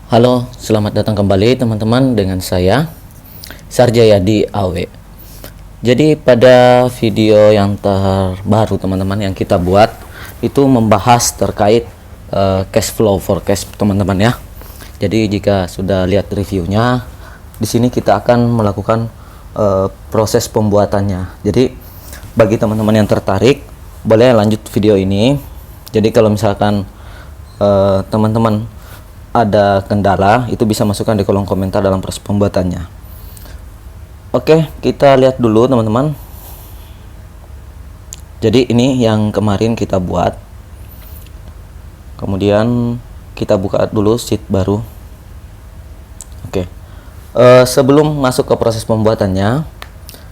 Halo, selamat datang kembali teman-teman dengan saya Sarjayadi AW. Jadi pada video yang terbaru teman-teman yang kita buat itu membahas terkait cash flow forecast teman-teman ya. Jadi jika sudah lihat reviewnya, di sini kita akan melakukan proses pembuatannya. Jadi bagi teman-teman yang tertarik, boleh lanjut video ini. Jadi kalau misalkan teman-teman ada kendala, itu bisa masukkan di kolom komentar dalam proses pembuatannya. Oke, kita lihat dulu teman-teman. Jadi ini yang kemarin kita buat. Kemudian kita buka dulu sheet baru. Oke, sebelum masuk ke proses pembuatannya,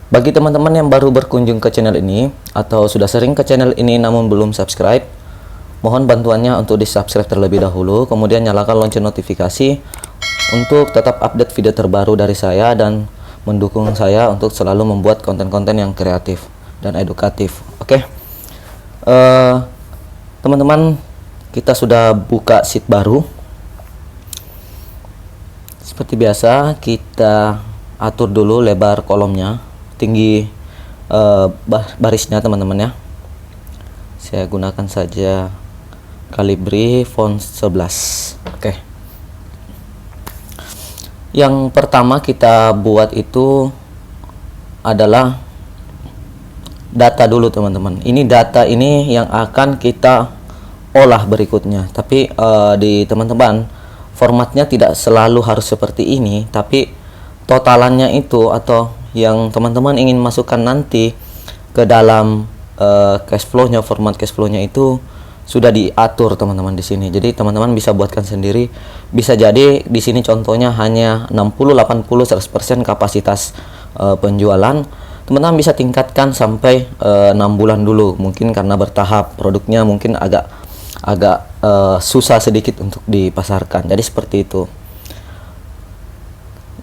bagi teman-teman yang baru berkunjung ke channel ini atau sudah sering ke channel ini namun belum subscribe, mohon bantuannya untuk di subscribe terlebih dahulu, kemudian nyalakan lonceng notifikasi untuk tetap update video terbaru dari saya dan mendukung saya untuk selalu membuat konten-konten yang kreatif dan edukatif. Oke, teman-teman, kita sudah buka sheet baru. Seperti biasa, kita atur dulu lebar kolomnya, tinggi barisnya teman-teman ya. Saya gunakan saja Calibri font 11. Oke. Yang pertama kita buat itu adalah data dulu teman-teman. Ini data ini yang akan kita olah berikutnya. Tapi di teman-teman, formatnya tidak selalu harus seperti ini, tapi totalannya itu atau yang teman-teman ingin masukkan nanti ke dalam cash flow-nya, format cash flow-nya itu sudah diatur teman-teman di sini. Jadi teman-teman bisa buatkan sendiri. Bisa jadi di sini contohnya hanya 60, 80, 100% kapasitas penjualan. Teman-teman bisa tingkatkan sampai 6 bulan dulu. Mungkin karena bertahap, produknya mungkin agak susah sedikit untuk dipasarkan. Jadi seperti itu.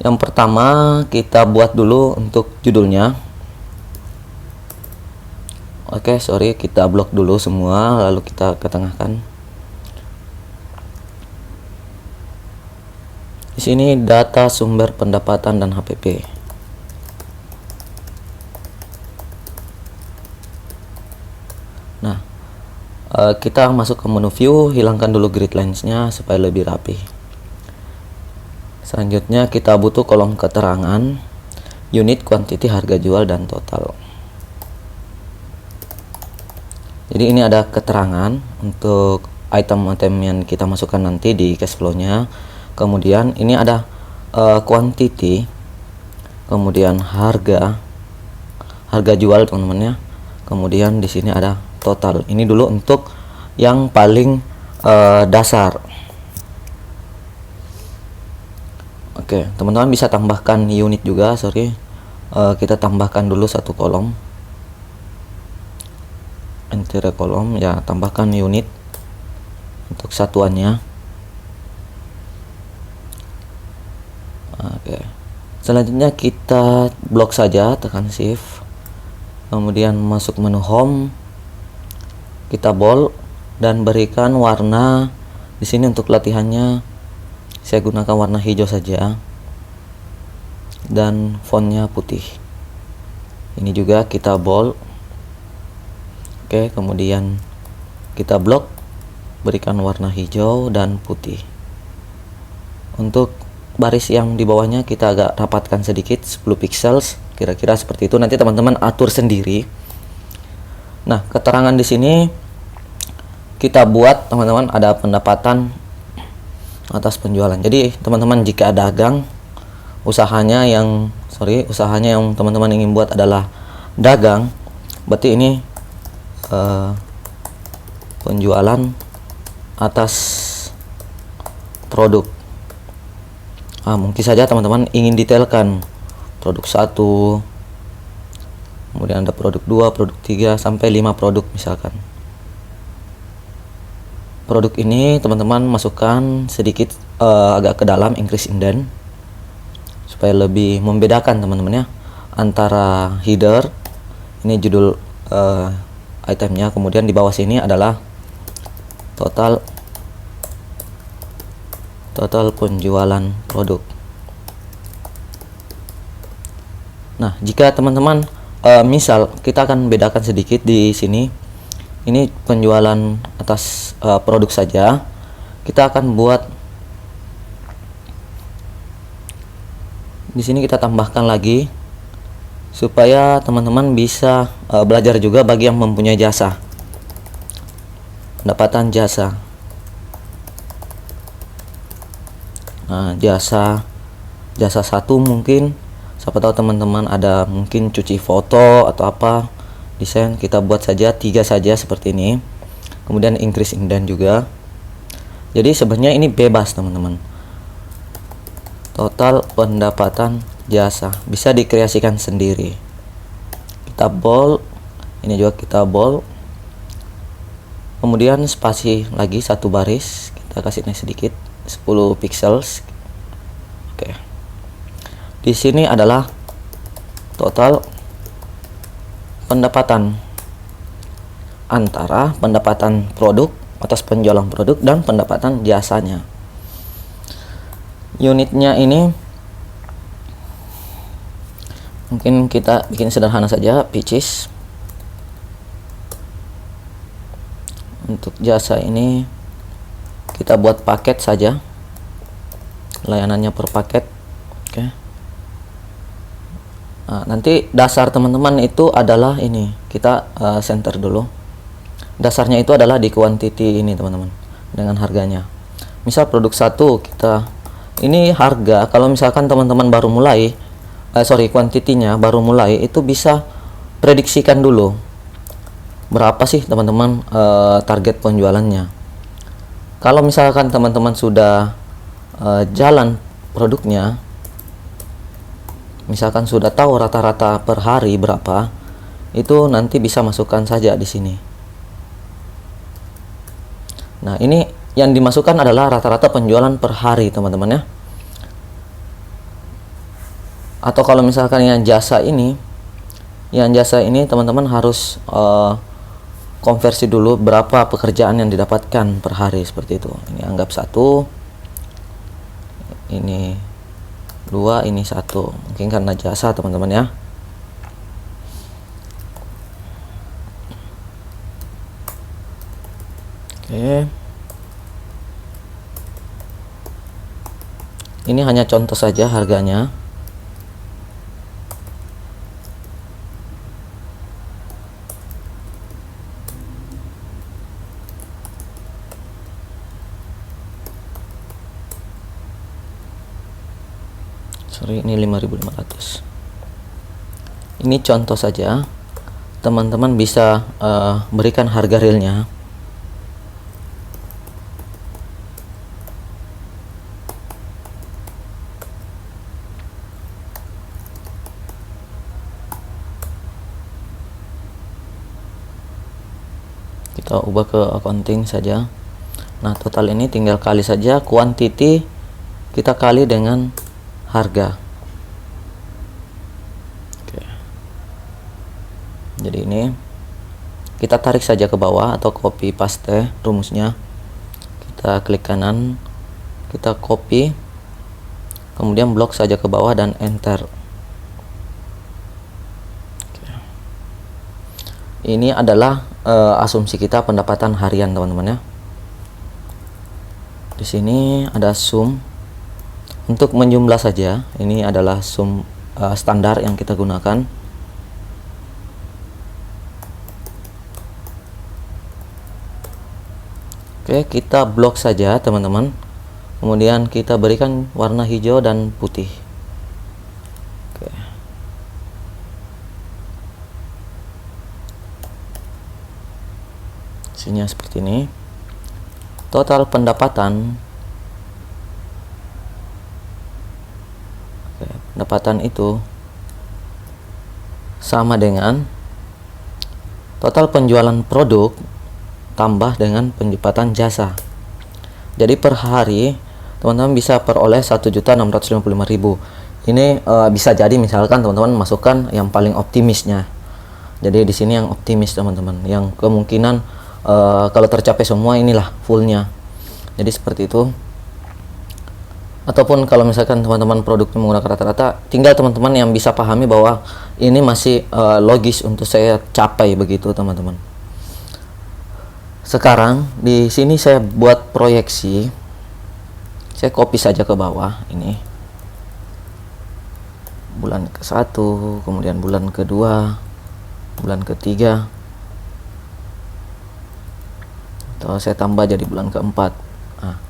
Yang pertama kita buat dulu untuk judulnya. Oke, sorry, kita blok dulu semua, lalu kita ketengahkan. Di sini data sumber pendapatan dan HPP. Nah, kita masuk ke menu view, hilangkan dulu grid lines-nya supaya lebih rapi. Selanjutnya kita butuh kolom keterangan, unit, quantity, harga jual, dan total. Jadi ini ada keterangan untuk item-item yang kita masukkan nanti di cash flow-nya. Kemudian ini ada quantity, kemudian harga jual teman-teman ya. Kemudian di sini ada total. Ini dulu untuk yang paling dasar. Oke, teman-teman bisa tambahkan unit juga, sorry. Kita tambahkan dulu satu kolom. Enter kolom ya, tambahkan unit untuk satuannya. Oke, selanjutnya kita blok saja, tekan shift, kemudian masuk menu home, kita bold dan berikan warna. Di sini untuk latihannya saya gunakan warna hijau saja dan fontnya putih. Ini juga kita bold. Oke, kemudian kita blok, berikan warna hijau dan putih. Untuk baris yang di bawahnya kita agak rapatkan sedikit, 10 pixels, kira-kira seperti itu. Nanti teman-teman atur sendiri. Nah, keterangan di sini kita buat teman-teman ada pendapatan atas penjualan. Jadi teman-teman jika dagang, usahanya yang teman-teman ingin buat adalah dagang, berarti ini penjualan atas produk. Mungkin saja teman-teman ingin detailkan produk 1, kemudian ada produk 2, produk 3 sampai 5 produk misalkan. Produk ini teman-teman masukkan sedikit agak ke dalam, increase indent, supaya lebih membedakan teman-teman ya antara header, ini judul itemnya, kemudian di bawah sini adalah total total penjualan produk. Nah, jika teman-teman misal kita akan bedakan sedikit di sini. Ini penjualan atas produk saja. Kita akan buat di sini, kita tambahkan lagi supaya teman-teman bisa belajar juga bagi yang mempunyai jasa. Pendapatan jasa. Nah, jasa satu mungkin, siapa tahu teman-teman ada mungkin cuci foto atau apa, desain, kita buat saja 3 saja seperti ini. Kemudian increase indent juga. Jadi sebenarnya ini bebas teman-teman. Total pendapatan jasa bisa dikreasikan sendiri. Kita bold, ini juga kita bold. Kemudian spasi lagi 1 baris, kita kasih naik sedikit 10 pixels. Oke. Di sini adalah total pendapatan antara pendapatan produk atas penjualan produk dan pendapatan jasanya. Unitnya ini mungkin kita bikin sederhana saja, pieces. Untuk jasa ini kita buat paket saja, layanannya per paket. Oke. Nah, nanti dasar teman-teman itu adalah ini, kita center dulu. Dasarnya itu adalah di quantity ini teman-teman, dengan harganya. Misal produk 1 kita, ini harga, kalau misalkan teman-teman baru mulai, quantity-nya baru mulai, itu bisa prediksikan dulu berapa sih teman-teman target penjualannya. Kalau misalkan teman-teman sudah jalan produknya, misalkan sudah tahu rata-rata per hari berapa, itu nanti bisa masukkan saja di sini. Nah, ini yang dimasukkan adalah rata-rata penjualan per hari teman-teman ya. Atau kalau misalkan yang jasa ini teman-teman harus konversi dulu berapa pekerjaan yang didapatkan per hari, seperti itu. Ini anggap 1, ini 2, ini 1, mungkin karena jasa teman-teman ya. Oke. Ini hanya contoh saja harganya. Ini 5.500. Ini contoh saja, teman-teman bisa berikan harga realnya. Kita ubah ke accounting saja. Nah, total ini tinggal kali saja quantity, kita kali dengan harga. Oke. Jadi ini kita tarik saja ke bawah atau copy paste rumusnya. Kita klik kanan, kita copy, kemudian blok saja ke bawah dan enter. Oke. Ini adalah asumsi kita pendapatan harian teman-teman ya. Di sini ada sum. Untuk menjumlah saja, ini adalah sum standar yang kita gunakan. Oke, kita blok saja teman-teman. Kemudian kita berikan warna hijau dan putih. Oke. Isinya seperti ini. Total pendapatan, pendapatan itu sama dengan total penjualan produk tambah dengan pendapatan jasa. Jadi per hari teman-teman bisa peroleh 1.655.000. Ini bisa jadi misalkan teman-teman masukkan yang paling optimisnya. Jadi di sini yang optimis teman-teman, yang kemungkinan kalau tercapai semua inilah fullnya. Jadi seperti itu. Ataupun kalau misalkan teman-teman produknya menggunakan rata-rata, tinggal teman-teman yang bisa pahami bahwa ini masih logis untuk saya capai begitu teman-teman. Sekarang di sini saya buat proyeksi, saya copy saja ke bawah ini, bulan ke-1, kemudian bulan kedua, bulan ketiga, atau saya tambah jadi bulan keempat. Nah,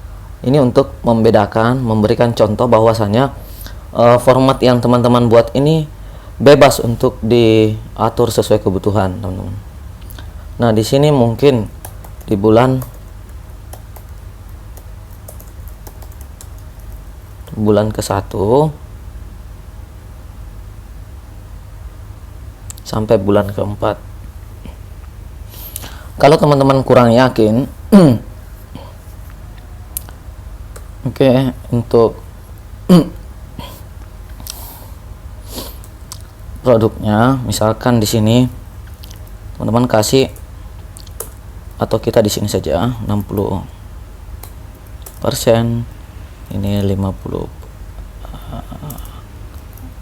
ini untuk membedakan, memberikan contoh bahwasanya format yang teman-teman buat ini bebas untuk diatur sesuai kebutuhan teman-teman. Nah di sini mungkin di bulan ke-1 sampai bulan ke-4. Kalau teman-teman kurang yakin, oke, untuk produknya, misalkan di sini teman-teman kasih, atau kita di sini saja 60%, ini 50,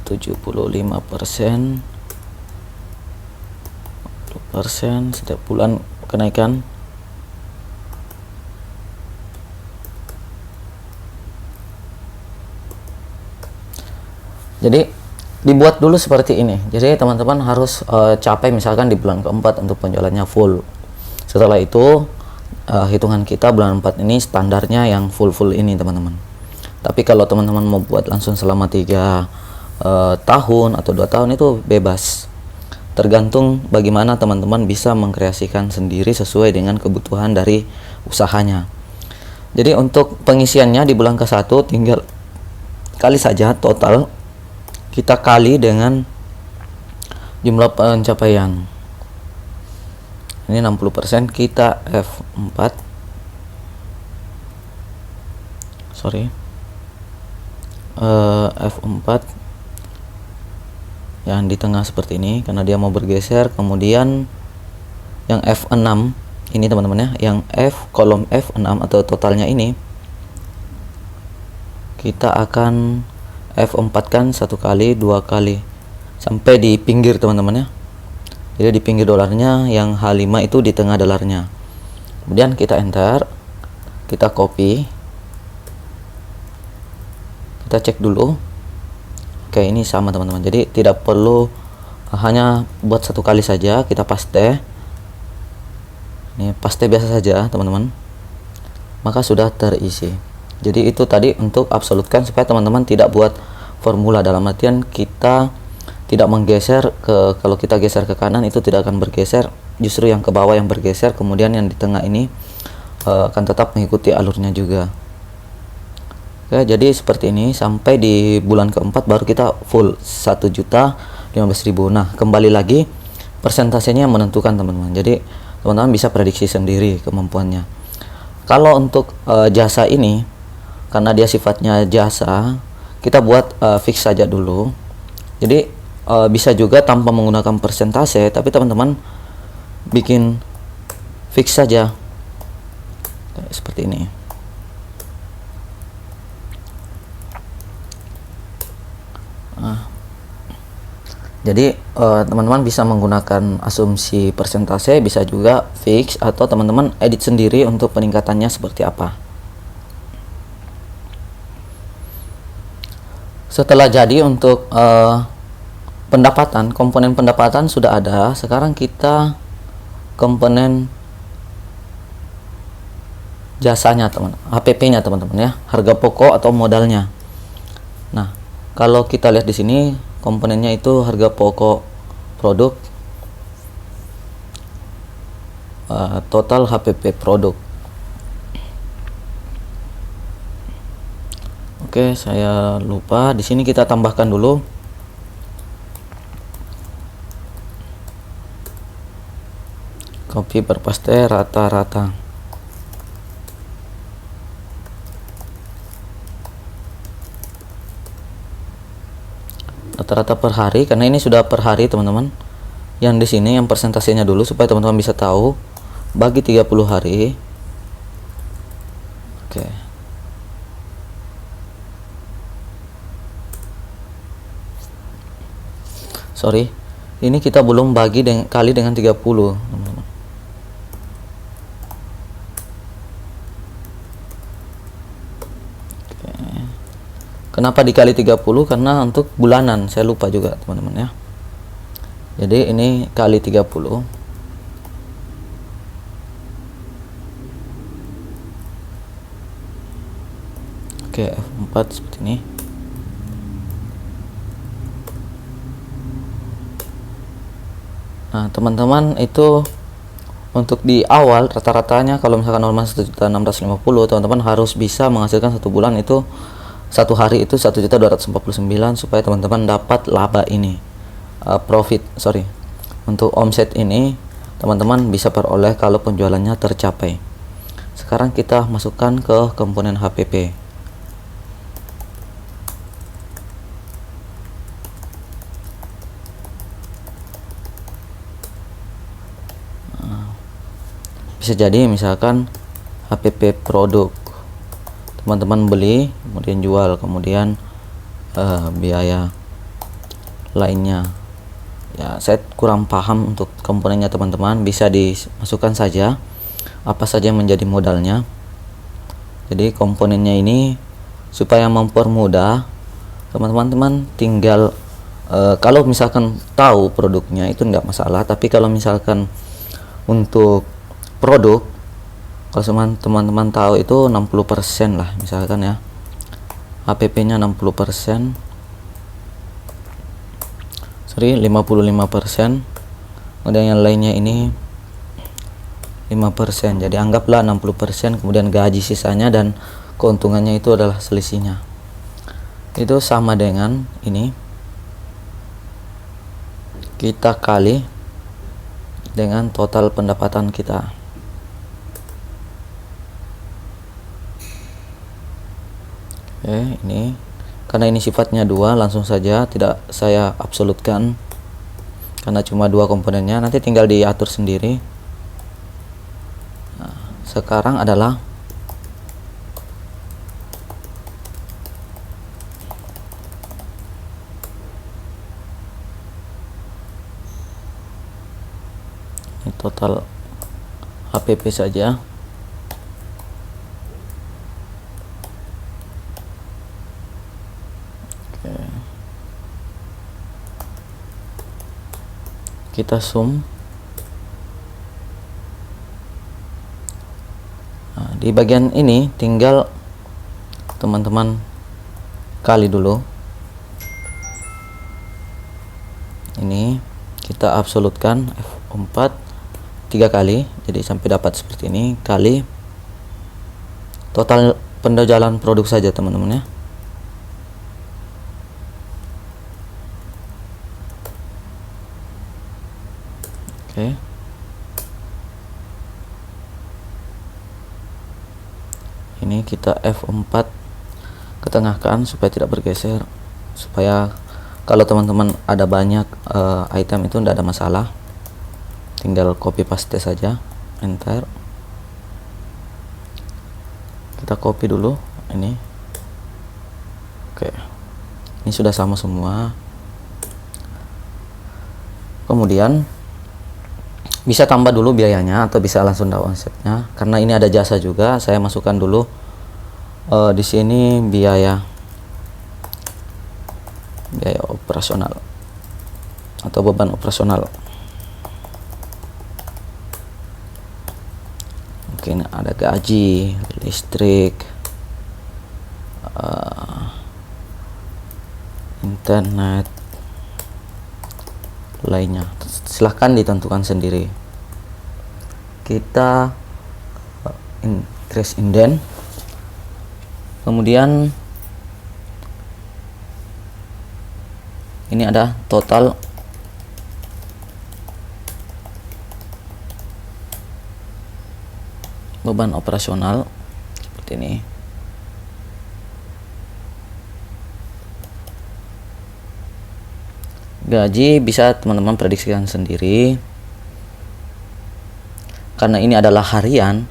75%, 10% setiap bulan kenaikan. Jadi dibuat dulu seperti ini. Jadi teman-teman harus capai misalkan di bulan ke-4 untuk penjualannya full. Setelah itu hitungan kita bulan 4 ini standarnya yang full ini teman-teman. Tapi kalau teman-teman mau buat langsung selama 3 tahun atau 2 tahun itu bebas. Tergantung bagaimana teman-teman bisa mengkreasikan sendiri sesuai dengan kebutuhan dari usahanya. Jadi untuk pengisiannya di bulan ke-1 tinggal kali saja total, kita kali dengan jumlah pencapaian. Ini 60%, kita F4, F4 yang di tengah seperti ini karena dia mau bergeser. Kemudian yang F6 ini teman-teman ya, yang kolom F6 atau totalnya ini kita akan F4 kan 1 kali, 2 kali sampai di pinggir teman-teman ya. Jadi di pinggir dolarnya, yang H5 itu di tengah dolarnya. Kemudian kita enter, kita copy, kita cek dulu. Oke, ini sama teman-teman. Jadi tidak perlu hanya buat 1 kali saja, kita paste. Ini paste biasa saja teman-teman, maka sudah terisi. Jadi itu tadi untuk absolutkan supaya teman-teman tidak buat formula, dalam artian kita tidak menggeser ke, kalau kita geser ke kanan itu tidak akan bergeser, justru yang ke bawah yang bergeser, kemudian yang di tengah ini akan tetap mengikuti alurnya juga. Oke, jadi seperti ini sampai di bulan ke-4 baru kita full 1.015.000. Nah, kembali lagi persentasenya yang menentukan teman-teman. Jadi teman-teman bisa prediksi sendiri kemampuannya. Kalau untuk jasa ini, karena dia sifatnya jasa, kita buat fix saja dulu. Jadi bisa juga tanpa menggunakan persentase, tapi teman-teman bikin fix saja seperti ini. Jadi teman-teman bisa menggunakan asumsi persentase, bisa juga fix, atau teman-teman edit sendiri untuk peningkatannya seperti apa. Setelah jadi untuk pendapatan, komponen pendapatan sudah ada. Sekarang kita komponen jasanya teman, HPP-nya teman-teman ya, harga pokok atau modalnya. Nah, kalau kita lihat di sini komponennya itu harga pokok produk, total HPP produk. Oke, saya lupa. Di sini kita tambahkan dulu copy berpaste rata-rata. Rata-rata per hari, karena ini sudah per hari teman-teman. Yang di sini yang persentasenya dulu supaya teman-teman bisa tahu, bagi 30 hari. Oke. sorry, ini kita belum bagi kali dengan 30 teman-teman. Kenapa dikali 30? Karena untuk bulanan, saya lupa juga teman-teman ya. Jadi ini kali 30. Oke, F4 seperti ini. Nah teman-teman, itu untuk di awal rata-ratanya kalau misalkan normal 1.650, teman-teman harus bisa menghasilkan satu bulan itu, satu hari itu 1.249, supaya teman-teman dapat laba ini, untuk omset ini teman-teman bisa peroleh kalau penjualannya tercapai. Sekarang kita masukkan ke komponen HPP. Bisa jadi misalkan HPP produk, teman-teman beli kemudian jual, kemudian biaya lainnya ya, saya kurang paham untuk komponennya teman-teman, bisa dimasukkan saja apa saja yang menjadi modalnya. Jadi komponennya ini supaya mempermudah teman-teman, tinggal kalau misalkan tahu produknya itu enggak masalah, tapi kalau misalkan untuk produk, kalau teman-teman tahu itu 60% lah misalkan ya, HPP nya 60%, sorry 55%, kemudian yang lainnya ini 5%, jadi anggaplah 60%, kemudian gaji sisanya dan keuntungannya itu adalah selisihnya. Itu sama dengan ini, kita kali dengan total pendapatan kita. Oke, ini karena ini sifatnya dua, langsung saja tidak saya absolutkan karena cuma dua komponennya, nanti tinggal diatur sendiri. Nah, sekarang adalah ini total HPP saja. Kita sum. Nah, di bagian ini tinggal teman-teman kali dulu. Ini kita absolutkan F4 3 kali, jadi sampai dapat seperti ini, kali total penjualan produk saja teman-teman ya. Oke. Ini kita F4 ketengahkan supaya tidak bergeser, supaya kalau teman-teman ada banyak item itu tidak ada masalah, tinggal copy paste saja, enter. Kita copy dulu ini. Oke, ini sudah sama semua. Kemudian bisa tambah dulu biayanya atau bisa langsung down omsetnya, karena ini ada jasa juga. Saya masukkan dulu di sini biaya operasional atau beban operasional. Mungkin ada gaji, listrik, internet, lainnya, silahkan ditentukan sendiri. Kita increase indent, kemudian ini ada total beban operasional seperti ini. Gaji bisa teman-teman prediksikan sendiri, karena ini adalah harian,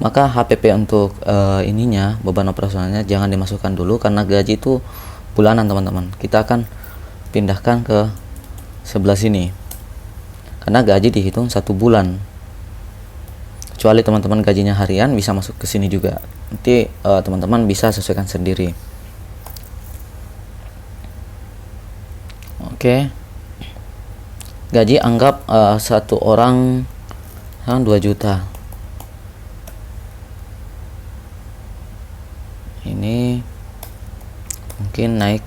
maka HPP untuk ininya, beban operasionalnya jangan dimasukkan dulu, karena gaji itu bulanan teman-teman. Kita akan pindahkan ke sebelah sini, karena gaji dihitung 1 bulan. Kecuali teman-teman gajinya harian, bisa masuk ke sini juga. Nanti teman-teman bisa sesuaikan sendiri. Oke. Gaji anggap satu orang 2 juta. Ini mungkin naik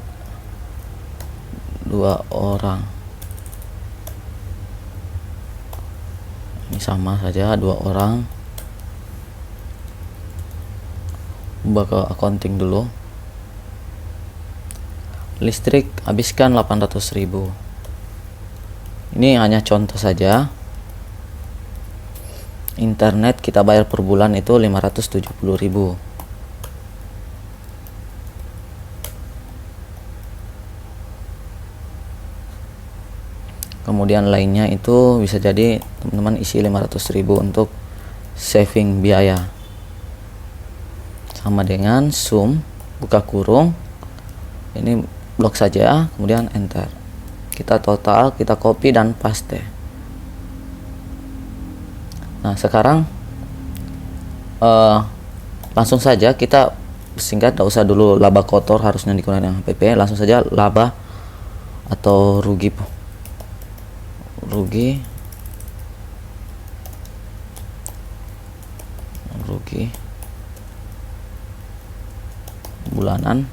2 orang. Ini sama saja 2 orang. Ubah ke accounting dulu. Listrik habiskan 800.000. Ini hanya contoh saja. Internet kita bayar per bulan itu 570.000. Kemudian lainnya itu bisa jadi teman-teman isi 500.000 untuk saving biaya. Sama dengan sum, buka kurung, ini blok saja, kemudian enter. Kita total, kita copy dan paste. Nah sekarang langsung saja kita singkat, tidak usah dulu laba kotor harusnya digunakan dengan HPP. Langsung saja laba atau rugi bulanan.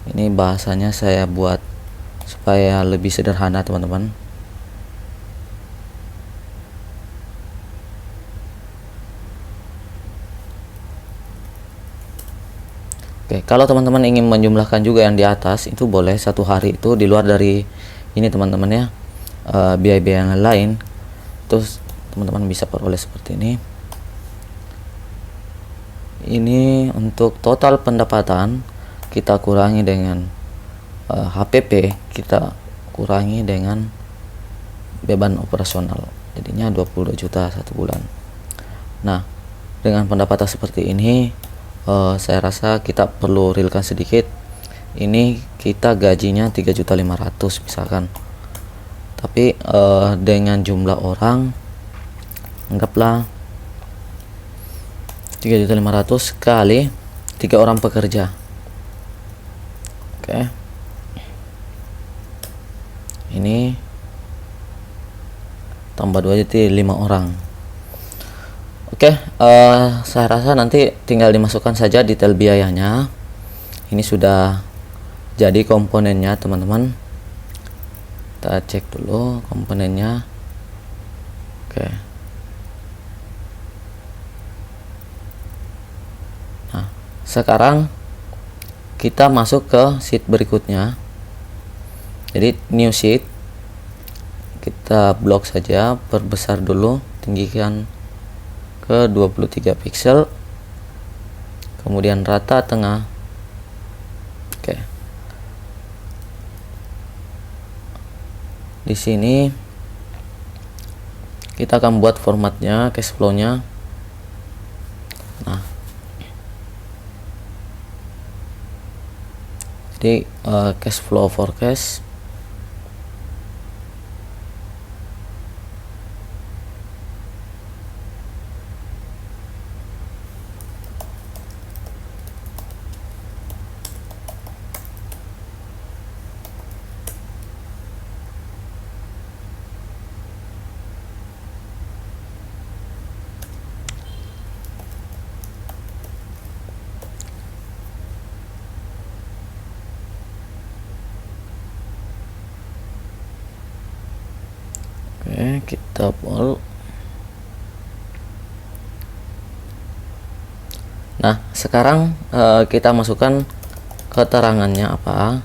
Ini bahasanya saya buat supaya lebih sederhana teman-teman. Oke, kalau teman-teman ingin menjumlahkan juga yang di atas, itu boleh. Satu hari itu di luar dari ini teman-teman ya, biaya-biaya yang lain, terus teman-teman bisa peroleh seperti ini. Ini untuk total pendapatan kita kurangi dengan HPP, kita kurangi dengan beban operasional, jadinya 22 juta 1 bulan. Nah dengan pendapatan seperti ini, saya rasa kita perlu realkan sedikit. Ini kita gajinya 3.500.000 misalkan, tapi dengan jumlah orang anggaplah 3.500.000 kali 3 orang pekerja. Oke, ini tambah 2 jadi 5 orang. Oke, saya rasa nanti tinggal dimasukkan saja detail biayanya. Ini sudah jadi komponennya teman-teman. Kita cek dulu komponennya. Oke. Nah, sekarang kita masuk ke sheet berikutnya. Jadi new sheet, kita blok saja, perbesar dulu, tinggikan ke 23 pixel, kemudian rata tengah. Oke. Di sini kita akan buat formatnya, cash flow-nya. Nah, jadi cash flow forecast. Oke, kita bold. Nah, sekarang kita masukkan keterangannya apa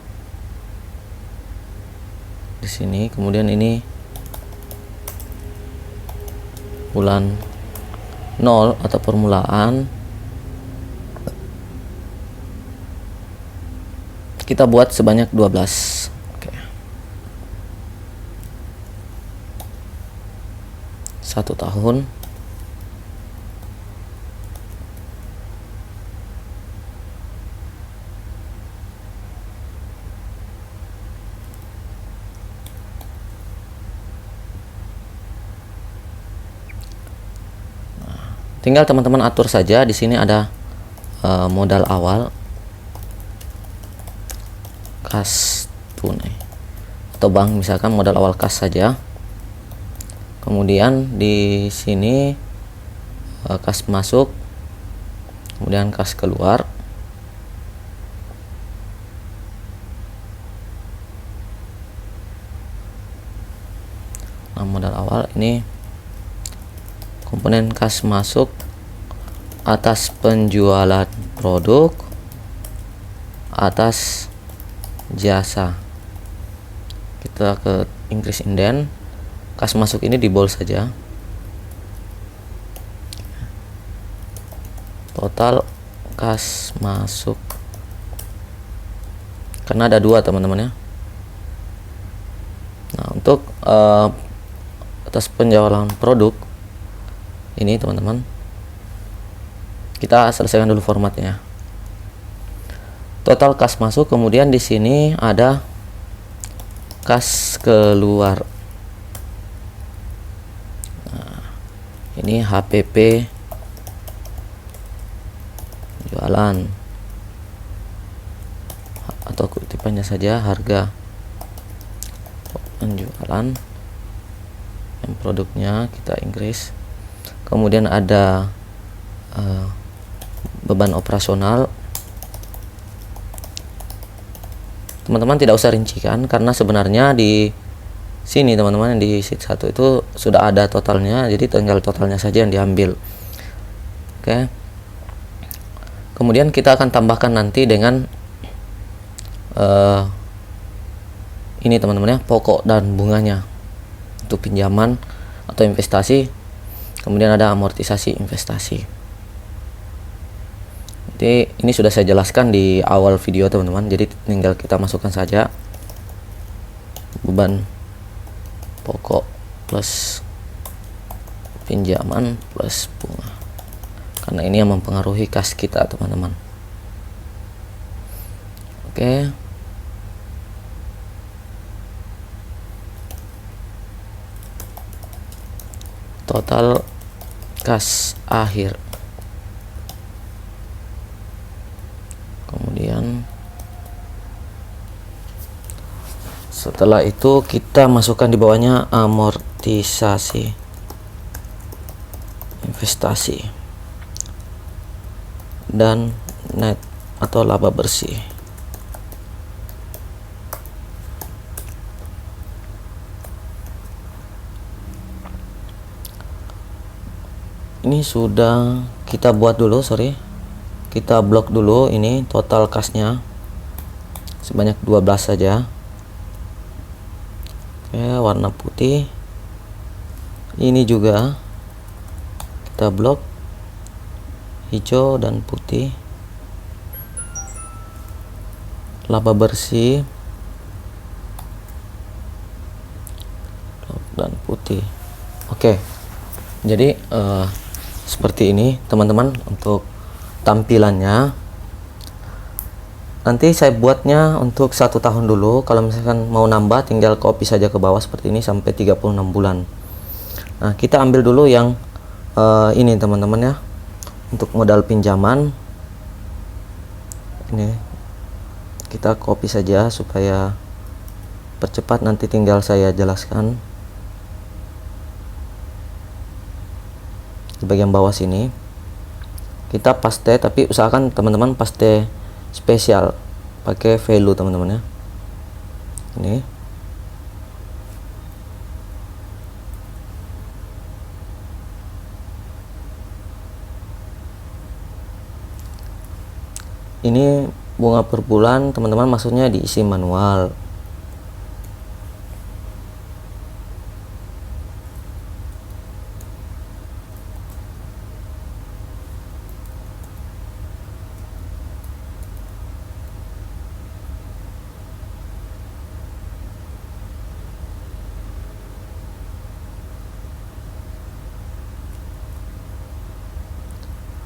di sini. Kemudian ini bulan 0 atau permulaan. Kita buat sebanyak 12. Oke. 1 tahun. tinggal teman-teman atur saja. Di sini ada modal awal, kas tunai atau bank, misalkan modal awal kas saja. Kemudian di sini kas masuk, kemudian kas keluar. Nah, modal awal ini komponen kas masuk atas penjualan produk, atas jasa. Kita ke increase indent, kas masuk ini di bold saja. Total kas masuk, karena ada dua teman-teman ya. Nah, untuk atas penjualan produk ini teman-teman, kita selesaikan dulu formatnya. Total kas masuk, kemudian di sini ada kas keluar. Nah, ini HPP jualan, atau kutipannya saja harga penjualan. Yang produknya kita increase. Kemudian ada beban operasional. Teman-teman tidak usah rincikan, karena sebenarnya di sini teman-teman di sheet 1 itu sudah ada totalnya, jadi tinggal totalnya saja yang diambil. Oke. Kemudian kita akan tambahkan nanti dengan ini teman-teman ya, pokok dan bunganya untuk pinjaman atau investasi. Kemudian ada amortisasi investasi. Jadi ini sudah saya jelaskan di awal video teman-teman, jadi tinggal kita masukkan saja beban pokok plus pinjaman plus bunga, karena ini yang mempengaruhi kas kita teman-teman. Oke. Total kas akhir. Kemudian setelah itu kita masukkan di bawahnya amortisasi investasi dan net atau laba bersih. Ini sudah kita buat dulu, kita blok dulu. Ini total kasnya sebanyak 12 saja. Oke, warna putih. Ini juga kita blok hijau dan putih. Laba bersih dan putih. Oke, jadi seperti ini teman-teman untuk tampilannya. Nanti saya buatnya untuk 1 tahun dulu. Kalau misalkan mau nambah tinggal copy saja ke bawah seperti ini sampai 36 bulan. Nah, kita ambil dulu yang ini teman-teman ya, untuk modal pinjaman. Ini kita copy saja supaya percepat, nanti tinggal saya jelaskan di bagian bawah sini. Kita paste, tapi usahakan teman-teman paste spesial, pakai value teman-teman ya. Ini bunga per bulan teman-teman, maksudnya diisi manual.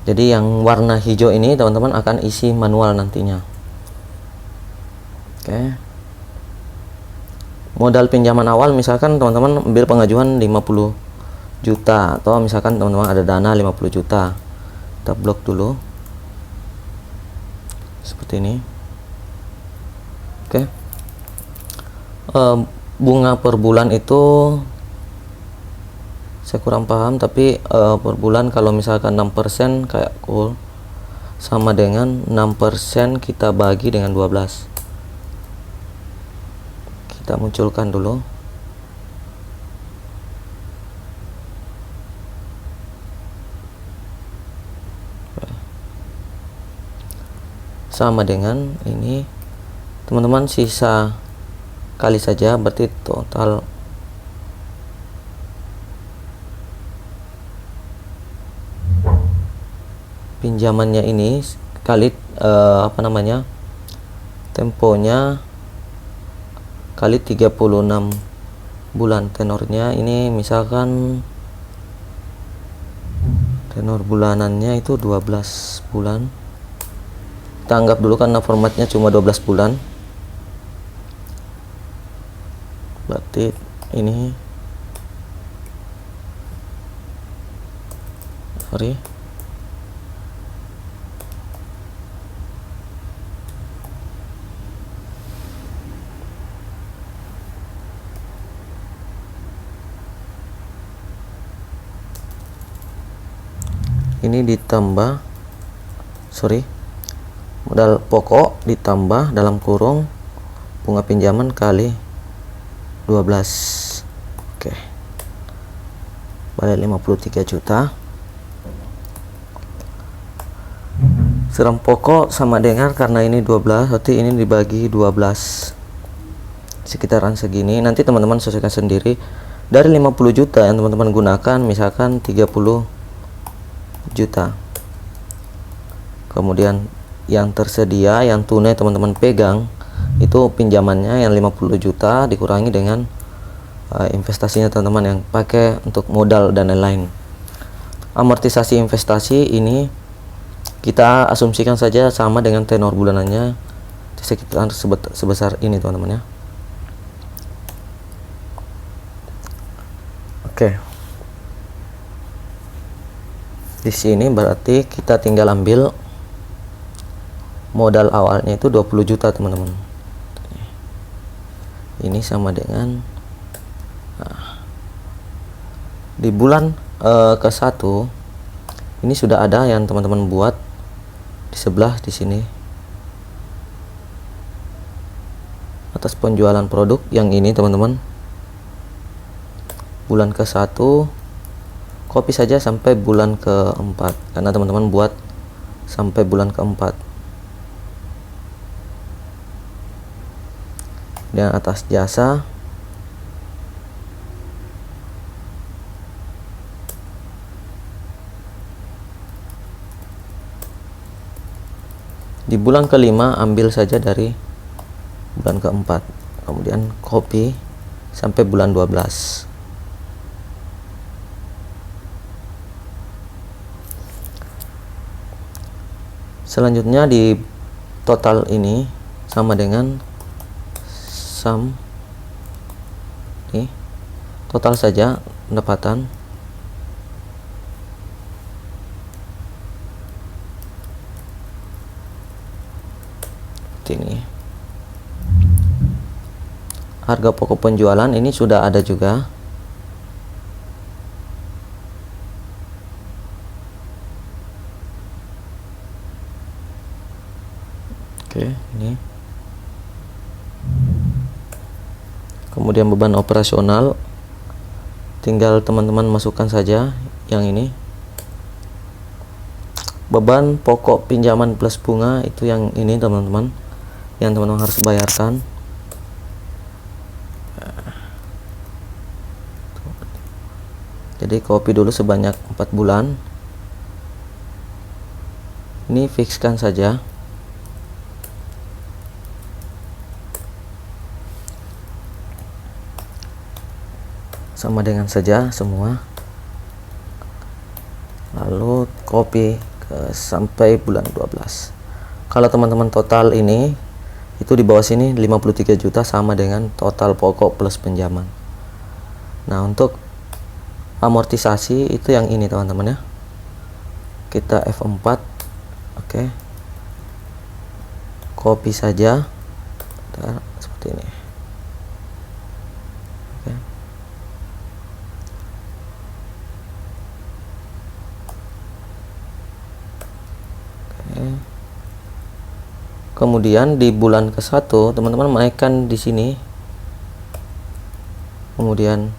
Jadi yang warna hijau ini teman-teman akan isi manual nantinya. Oke. Modal pinjaman awal misalkan teman-teman ambil pengajuan 50 juta, atau misalkan teman-teman ada dana 50 juta, kita blok dulu seperti ini. Oke. Bunga per bulan itu saya kurang paham, tapi per bulan kalau misalkan 6% kayak cool, sama dengan 6% kita bagi dengan 12. Kita munculkan dulu. Sama dengan ini, teman-teman sisa kali saja, berarti total pinjamannya ini kali temponya kali 36 bulan. Tenornya ini misalkan tenor bulanannya itu 12 bulan. Kita anggap dulu karena formatnya cuma 12 bulan, berarti ini ini ditambah modal pokok ditambah dalam kurung bunga pinjaman kali 12. Oke, balik 53 juta. Seram pokok sama dengan, karena ini 12 berarti ini dibagi 12, sekitaran segini. Nanti teman-teman sesuaikan sendiri. Dari 50 juta yang teman-teman gunakan misalkan 30 juta, kemudian yang tersedia, yang tunai teman-teman pegang itu pinjamannya yang 50 juta dikurangi dengan investasinya teman-teman yang pakai untuk modal dan lain-lain. Amortisasi investasi ini kita asumsikan saja sama dengan tenor bulanannya sekitar sebesar ini teman-teman ya. Oke. Di sini berarti kita tinggal ambil modal awalnya itu 20 juta teman-teman. Ini sama dengan di bulan ke-1 ini sudah ada yang teman-teman buat di sebelah di sini atas penjualan produk yang ini teman-teman. Bulan ke-1 copy saja sampai bulan ke-4 karena teman-teman buat sampai bulan ke-4. Dan atas jasa di bulan ke-5 ambil saja dari bulan ke-4, kemudian copy sampai bulan 12. Selanjutnya di total ini sama dengan sum ini total saja pendapatan ini. Harga pokok penjualan ini sudah ada juga. Oke, ini. Kemudian beban operasional tinggal teman-teman masukkan saja yang ini. Beban pokok pinjaman plus bunga itu yang ini teman-teman, yang teman-teman harus bayarkan. Jadi copy dulu sebanyak 4 bulan. Ini fixkan saja. Sama dengan saja semua. Lalu copy ke sampai bulan 12. Kalau teman-teman total ini itu di bawah sini 53 juta sama dengan total pokok plus pinjaman. Nah, untuk amortisasi itu yang ini teman-teman ya. Kita F4. Oke. Copy saja. Bentar, seperti ini. Oke. Oke. Kemudian di bulan ke-1 teman-teman menaikkan di sini. Kemudian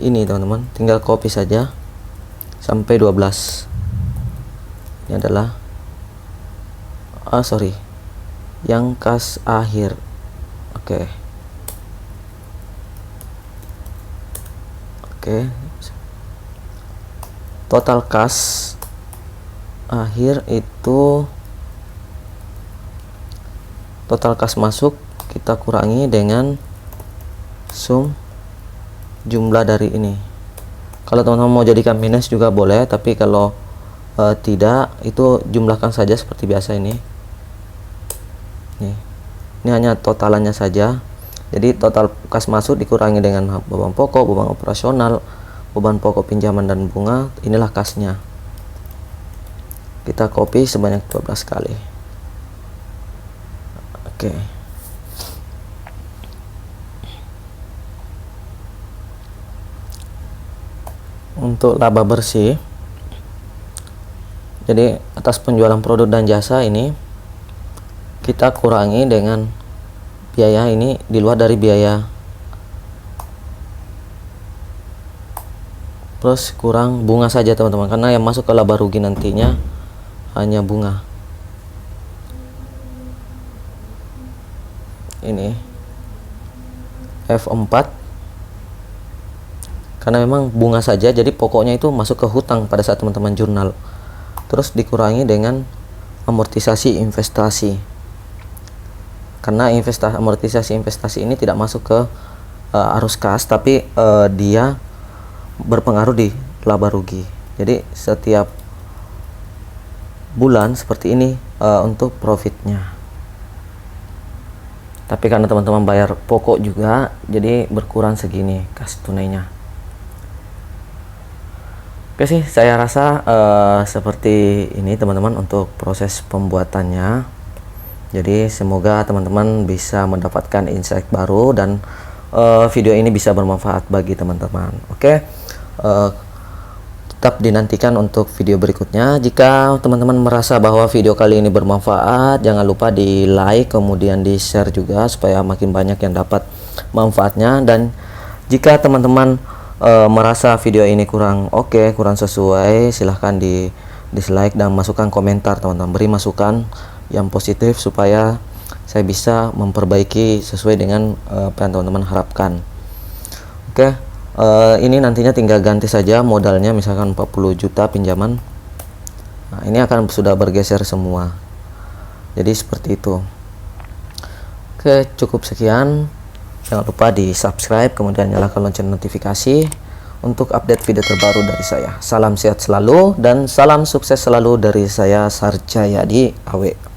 ini teman-teman, tinggal copy saja sampai 12. Ini adalah yang kas akhir. Oke. Total kas akhir itu, total kas masuk kita kurangi dengan sum jumlah dari ini. Kalau teman-teman mau jadikan minus juga boleh, tapi kalau tidak, itu jumlahkan saja seperti biasa ini. Ini hanya totalannya saja. Jadi total kas masuk dikurangi dengan beban pokok, beban operasional, beban pokok pinjaman dan bunga. Inilah kasnya. Kita copy sebanyak 12 kali. Oke. Untuk laba bersih, jadi atas penjualan produk dan jasa ini kita kurangi dengan biaya ini di luar dari biaya, plus kurang bunga saja teman-teman, karena yang masuk ke laba rugi nantinya hanya bunga. Ini F4 karena memang bunga saja, jadi pokoknya itu masuk ke hutang pada saat teman-teman jurnal. Terus dikurangi dengan amortisasi investasi, karena amortisasi investasi ini tidak masuk ke arus kas, tapi dia berpengaruh di laba rugi. Jadi setiap bulan seperti ini untuk profitnya. Tapi karena teman-teman bayar pokok juga, jadi berkurang segini kas tunainya. Oke sih, saya rasa seperti ini teman-teman untuk proses pembuatannya. Jadi semoga teman-teman bisa mendapatkan insight baru dan video ini bisa bermanfaat bagi teman-teman. Oke, tetap dinantikan untuk video berikutnya. Jika teman-teman merasa bahwa video kali ini bermanfaat, jangan lupa di like, kemudian di share juga supaya makin banyak yang dapat manfaatnya. Dan jika teman-teman merasa video ini kurang sesuai, silahkan di dislike dan masukkan komentar teman-teman, beri masukan yang positif supaya saya bisa memperbaiki sesuai dengan apa yang teman-teman harapkan. Oke, ini nantinya tinggal ganti saja modalnya, misalkan 40 juta pinjaman. Nah, ini akan sudah bergeser semua, jadi seperti itu. Oke, cukup sekian. Jangan lupa di subscribe, kemudian nyalakan lonceng notifikasi untuk update video terbaru dari saya. Salam sehat selalu dan salam sukses selalu dari saya, Sarjayadi Awe.